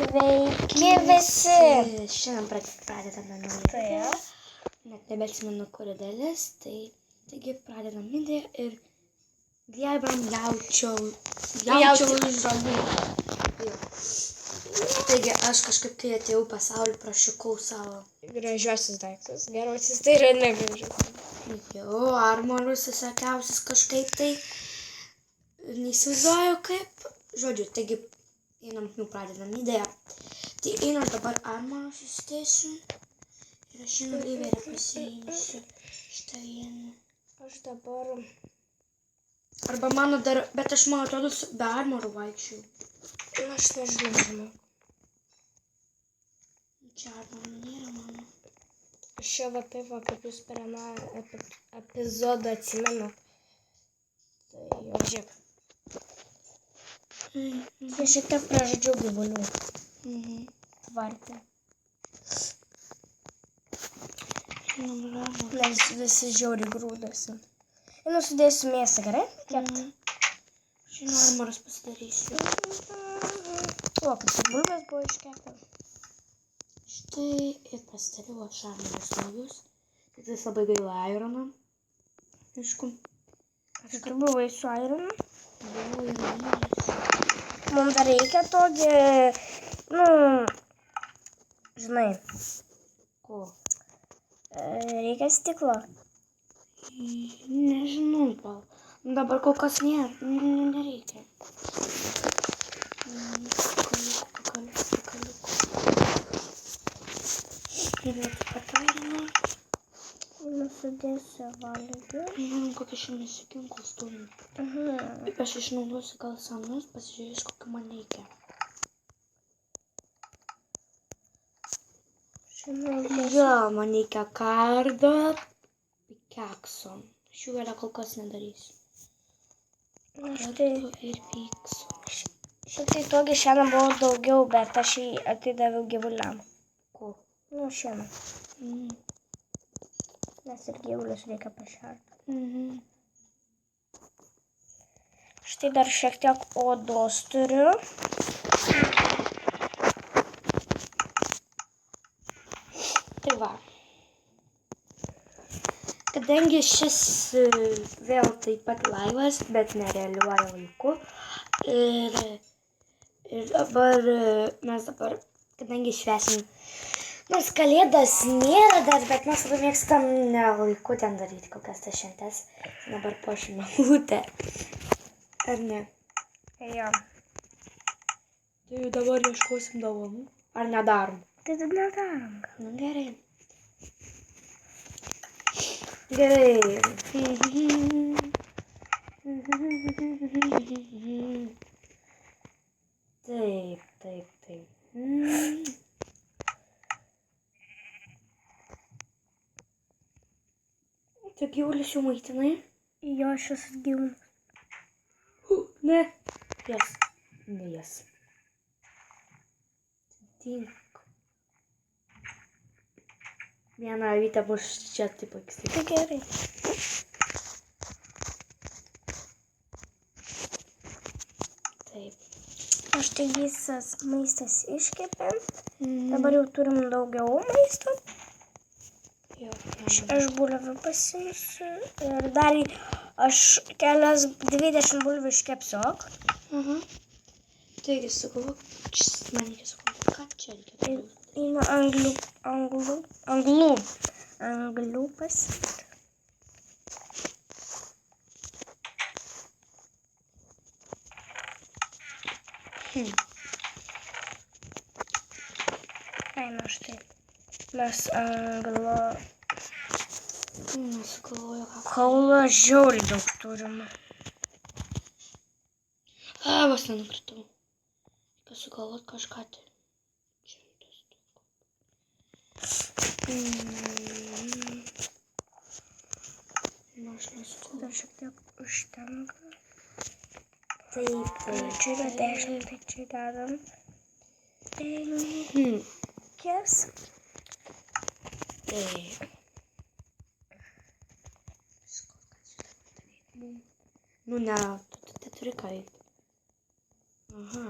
Sveiki visi! Šiandien pradedame naują video. Net nebeatsimenu, kuri dalis. Taigi pradedam video ir glėbiam jaučiau iš žalų. Taigi aš kažkaip, kai atėjau į pasaulį, prašykau savo Gražiuosius daiktus. Geruosius tai yra negražiuosius. armorius visokiausius kažkaip tai. Neįsivaizduoju kaip. Žodžiu, taigi einam, pradedam idėją. Tai einam dabar armorius įsidėsiu. Ir aš šiandien lyverę pasiimsiu šitą vieną. Aš dabar... Arba mano dar, bet aš man atrodo be armorų vaikščiau. Aš nežinau. Čia armorų nėra mano. Aš čia va taip va, kaip jūs per aną epizodą atsimenu. Tai jau žiūrėk. Tai šiek tiek pražudžiau gyvulių. Tvarte. Nes visi žiauriai grūdasi. Ir sudėsiu mėsą, gerai? Kepti. Šiandien armorus pasidarysiu. O, kaip tik bulvės buvo iškepę. Štai ir pasidariau aš armorus naujus. Tai labai gaila ironą. Aišku. Aš kur buvai su ironu? Buvau ironas. Mums dar reikia tokį, žinai. Ko? Reikia stiklo. Nežinau, Pal. Dabar kol kas nereikia. Ir patairinu. Nusudėsiu valgį. Nežinau, kokia šiandien sikinkus turi. Aš išnaudosiu gal senus, pasižiūrėsiu, kokį man reikia. Jo, man reikia kardo, pikakso. Šių vėlę kol kas nedarysiu. Kardo ir pikso. Šitai togi šiandien buvo daugiau, bet aš jį atidaviau gyvuliam. Ko? Šiandien. Nes ir gyvulius reikia pašerti. Štai dar šiek tiek odos turiu. Tai va. Kadangi šis vėl taip pat laivas, bet nerealiuoja laiku. Ir dabar mes kadangi švęsim, nors kalėdas nėra dar, bet mes labai mėgstam laiku ten daryti kokias tas šventes. Dabar puošime eglutę. Ar ne? Jo. Tai dabar ieškosim dovanų. Ar nedarom? Tai taip nedarom. Nu gerai. Gerai. Taip. Tu gyvulius jau maitinai? Jo, šis gyvulis. Ne. Jas. Ne jas. Tink. Vieną avytę bus čia taip anksti. Tai gerai. Taip. Aš tai visas maistas iškepėm. Dabar jau turim daugiau maisto. Aš bulvių pasimsiu. Ir dar aš kelias 20 bulvių iškepsiu. Taigi sugalvok, man reikia sugalvok, ką čia reikia daryti. Einu anglių pasimti. Eina štai. Mes Sugalvoju, ką. kaulo žiauriai daug turim. Vos nenukritau. Reikia sugalvot kažką tai. Aš nesugalvoju. Dar šiek tiek užtenka. Taip. Čia yra 10, tai čia dedam 5. Taip. Nu ne, tu turi ką veikti. Aha.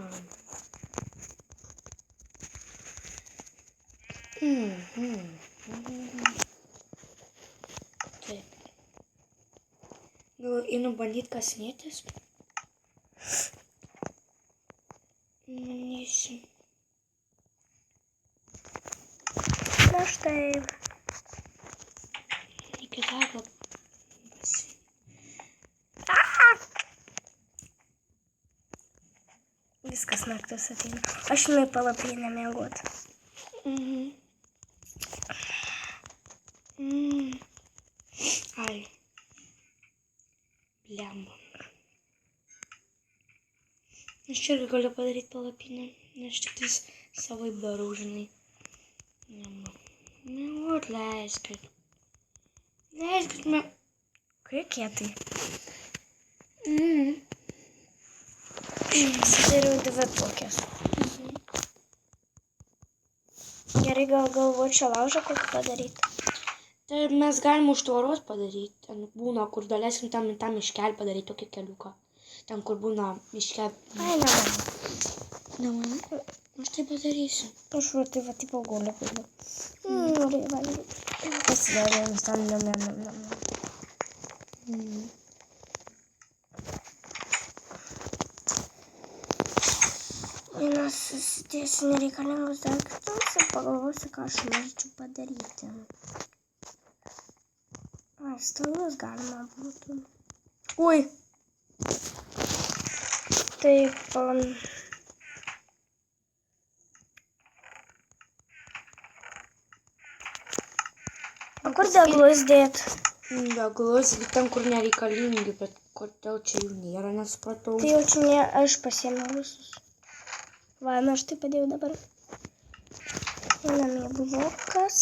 Taip. Nu, einu bandyt kasinėtis. Manysim. Na štai. Iki darbo. Viskas naktis ateina. Aš nuėjau palapinę miegot. Ai. Blemba. Aš čia irgi galiu padaryti palapinę. Aš tik tais savaip darau, žinai. Miegot, leiskit. Leiskit me... Kurie kietai. Pasidariau dvi tokias. Gerai, gal galvočiau laužą kokį padaryti. Tai mes galim už tvoros padaryti. Ten būna, kur galėsim tam miškelį padaryti tokį keliuką. Ten, kur būna miškelį. Ai, nemanau. Nemanau. Aš tai padarysiu. Aš va, tai va, tipo gulio pėdė. Gerai, valgyti. Pasidariau, nes tam nam. Vienas susidėsiu nereikalingus daiktus ir pagalvosiu, ką aš norėčiau padaryti. Ai, stalus galima būtų. Ui! Taip. O kur deglus dėt? Deglus, ten, kur nereikalingi, bet kodėl čia jų nėra, nesupratau. Tai jaučiu, ne, aš pasiėmiau visus. Va, na, aš tai padėjau dabar. Einame į blokas.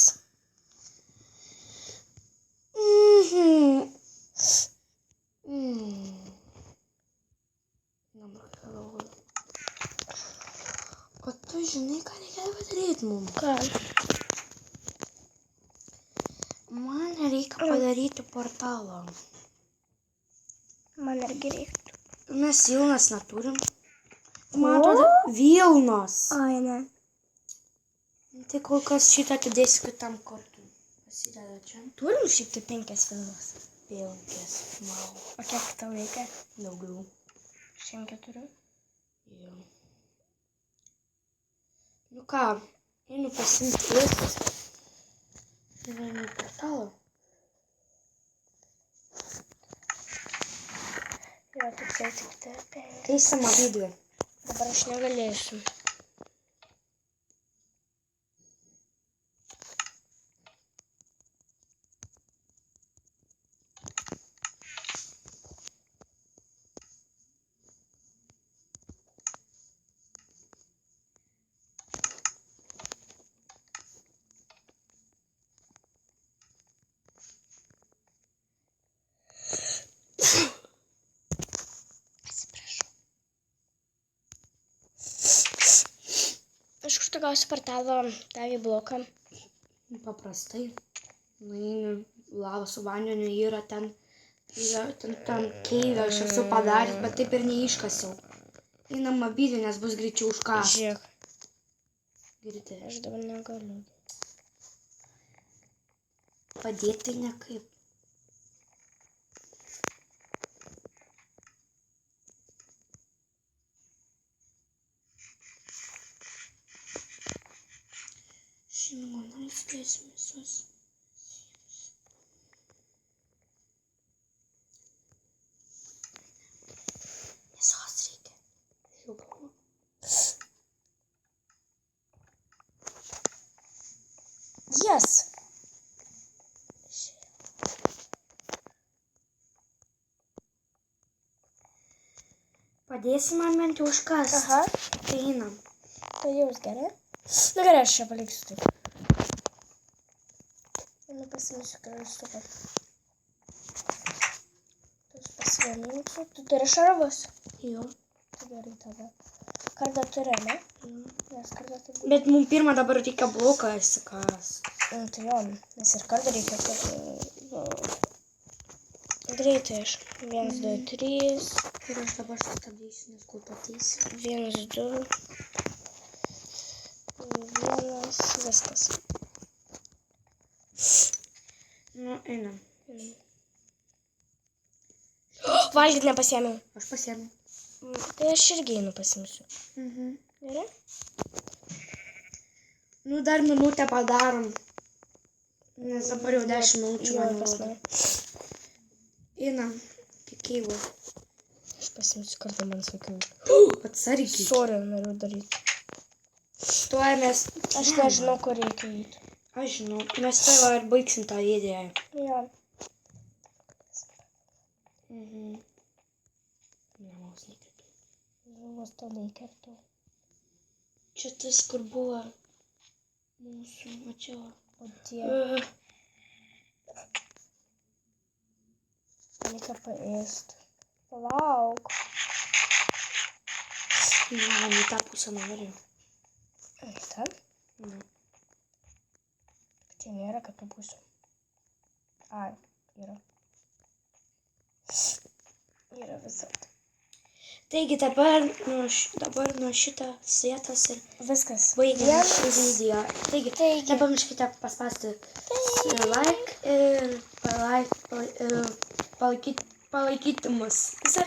O tu žinai, ką reikia padaryti mums? Ką? Man reikia padaryti portalą. Man irgi reiktų. Mes Vilnos neturim. Man atrodo, Vilnos. Ai, ne. Tai kol kas šitą atidėsiu kitam kartui. Pasideda čia. Turim šiaip tai 5 Vilnos. 5. Wow. O kiek tau reikia? Daugiau. Šiandien 4. Jo. Nu ką, einu pasimti viskas. Ir einu į portalą. Jo, tik tai 5. Tai sama video. Dabar aš negalėsiu. Iš kur tu gausi portalo tavį bloką? Paprastai. Nueinu lavą su vandeniu, yra ten keivę aš esu padaręs, bet taip ir neiškasiau. Einam abydį, nes bus greičiau užkąsti. Žiūrėk. Girdė. Aš dabar negaliu. Padėti tai nekaip. Žinoma, išdėsim visus. Mėsos reikia. Žiūrėjau. Yes! Padėsi man bent jau užkasti. Aha. Tai einam. Tai jaus gerai? Na gerai, aš čia paliksiu taip. Nu, pasimisiu kraustuką. Tu pasigaminsiu. Tu turi šarvus? Jo. Tai gerai tada. Kardą turi, ne? Nes kardą tai būtų. Bet mums pirmą dabar reikia bloką įsikas. Tai jo, nes ir kardą reikia, kad... Greitai aš. 1, 2, 3. Ir aš dabar sustabdysiu, nes kol pateisiu. 1, 2. 1, viskas. Nu, einam. Valgyt nepasiėmiau. Aš pasiėmiau. Tai aš irgi einu pasimsiu. Gerai? Nu, dar minutę padarom. Nes dabar jau 10 minučių man rodo. Einam. Kikeivo. Aš pasimsiu kartu man sakiau. Atsargiai. Sorry, noriu daryti. Tuoj mes... Aš nežinau, kur reikia eiti. Aš žinau. Mes tavo ir baigsim tą idėją. Jo. Vos nekertu. Vos to neįkertu. Čia tas, kur buvo mūsų, mačiau. O Dieve. Reikia paėst. Palauk. Ne, man į tą pusę noriu. Ten? Ne. Čia nėra kitų pusių. Ai, yra. Yra visą. Taigi dabar nuo šitos vietos ir Viskas. baigiame šį video. Taigi, nepamirškite paspausti like ir palaikyti mus. Visą.